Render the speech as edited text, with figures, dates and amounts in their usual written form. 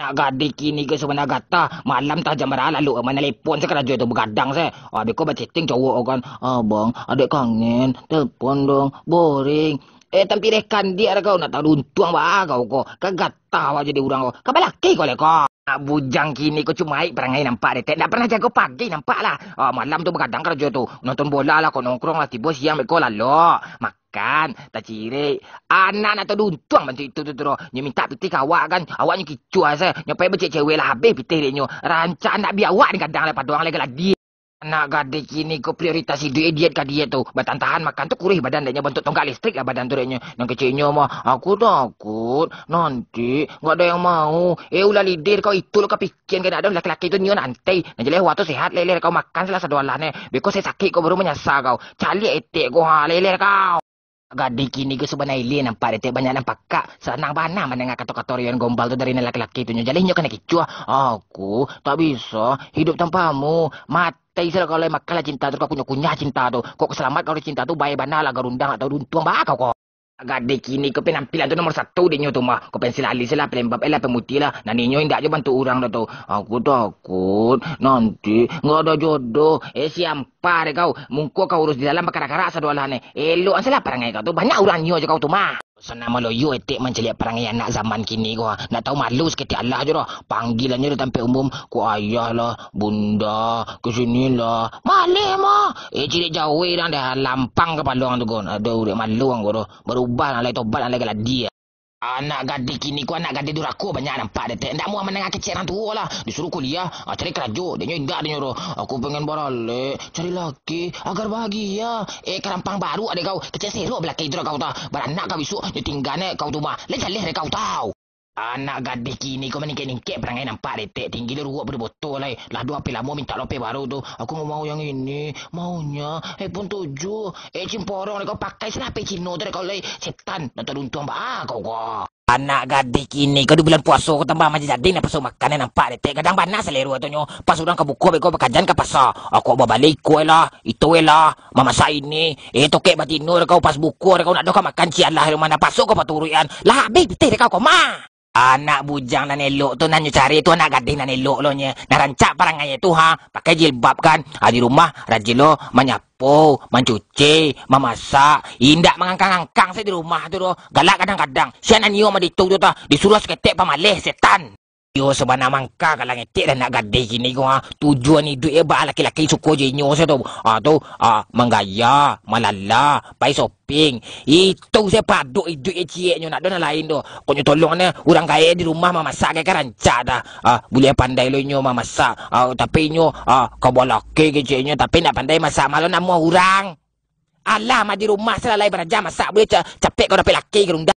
Nak gadik kini ke sebenarnya gata. Malam tak jam berapa lalu mana telepon saya kerja tu begadang saya. Habis kau chatting cowok kan. Abang, adik kangen. Telepon dong. Boring. Tapi rekan dia kau nak tahu untung bah kau. Kau gata awak jadi orang kau. Kau laki kau le kau. Nak bujang kini kau cuma perangai nampak detek. Tak pernah jaga pagi nampak lah. Malam tu begadang kerja tu. Nonton bola lah kau nongkrong lah. Tiba siang kau lalu. Makan. Tak cirik. Anak nak tahu untung macam itu tu. Dia minta pitih awak kan. Awaknya kicu asa. Nyampai becek cewek lah habis pitih dia. Rancak nak biar awak ni kadang lepas doang lagi lah dia. Anak gadis kini kau prioritas hidup diet ke diet tu. Bertahan makan tu kurih badan dia bentuk tonggak listrik lah badan tu dia. Yang kecilnya mah aku takut nanti enggak ada yang mau. Ulah lidir kau itu lo kau pikir kan ada laki-laki tu nyon antai. Nah jadi waktu sehat leler kau makan salah satu alah because saya sakit kau baru menyasar kau. Cari etek kau leler kau. Gadis kini ke sebenarnya ilih nampak detik banyak nampak kak. Senang bana mendengar kata-kata Rian gombal tu dari laki-laki tu. Jadi nyo kena kicua. Aku tak bisa hidup tanpamu. Mati sila kalau makan lah cinta tu. Kau kunyah cinta tu. Kau keselamat kalau cinta tu. Baik bana lah garundang atau duntuang bakau kau. Gadis kini kau penampilan tu nomor satu dia nyo tu mah. Kau pensil alis lah, pelembab lah, pemutih lah. Nah ni nyo indak je bantu orang dah tu. Aku takut nanti enggak ada jodoh. Siapa deh kau? Mungko kau urus di dalam bakar-bakar satu alah ni. Elok salah perangai kau tu. Banyak orang nyo je kau tu mah. Sana Melayu etik menceliak perangai anak zaman kini kau. Nak tahu malu seketik Allah je dah. Panggilannya dah tampil umum. Ku ayah lah, bunda, kesinilah. Malih mah. Cilik jauh dah dah lampang kepala orang tu kau. Aduh, dia malu orang kau tu. Berubah lah, tobat lah lagi lah dia. Anak gadis kini ku anak gadis duraku banyak nampak detek. Ndak mau menengah kecil orang tua lah. Disuruh kuliah, cari kerja. Dia indak dia nyuruh. Aku pengen beralek, cari laki agar bahagia. Kerampang baru ada kau. Kecil serok belaki itu kau tahu. Beranak kau besok dia tinggalnya kau tu mah. Leh kau tahu. Anak gadis kini kau meningkik-ningkik perangai nampak detek. Tinggi dia ruak berbotol lah. Lah dua pil lama minta lope baru tu. Aku mau yang ini. Maunya pun 7. Cimporong kau pakai senape Cino tu kau leh. Setan. Nak tahu untung apa kau. Anak gadis kini kau di bulan puasa kau tambah macam jadi nak pasal makanan nampak detek. Kadang panas selera tu nyo. Pas orang kau buka kau bekajan ke pasar. Aku bawa balik kau lah. Itu lah. Mamasak ini. Tokek batinur kau pas buku kau nak kau makan cialah mana pasuk kau paturian. Lah habis pitih kau mah. Anak bujang nan elok tu nan cari tu anak gadis nan elok lo nya. Nak rancak perangai tu ha. Pakai jilbab kan. Di rumah rajin lo menyapu, mencuci, memasak. Indak mengangkang-angkang saya di rumah tu lo. Galak kadang-kadang. Sian anio sama ditu tu ta. Disuruh seketek pamalih setan. Yo sebenarnya mangka kalau ngetik dan nak gadis gini kau tujuan hidup bah laki-laki suku jenyo saya tu menggaya malala pai shopping itu saya paduk hidup cieknya nak ada lain tu kau tolong ni orang kaya di rumah memasak kayak rancak dah boleh pandai lo nyo memasak tapi nyo kau bawa laki kecilnya tapi nak pandai masak malu nama orang alah mah di rumah selalu beraja masak boleh capek kau dapat laki gerunda.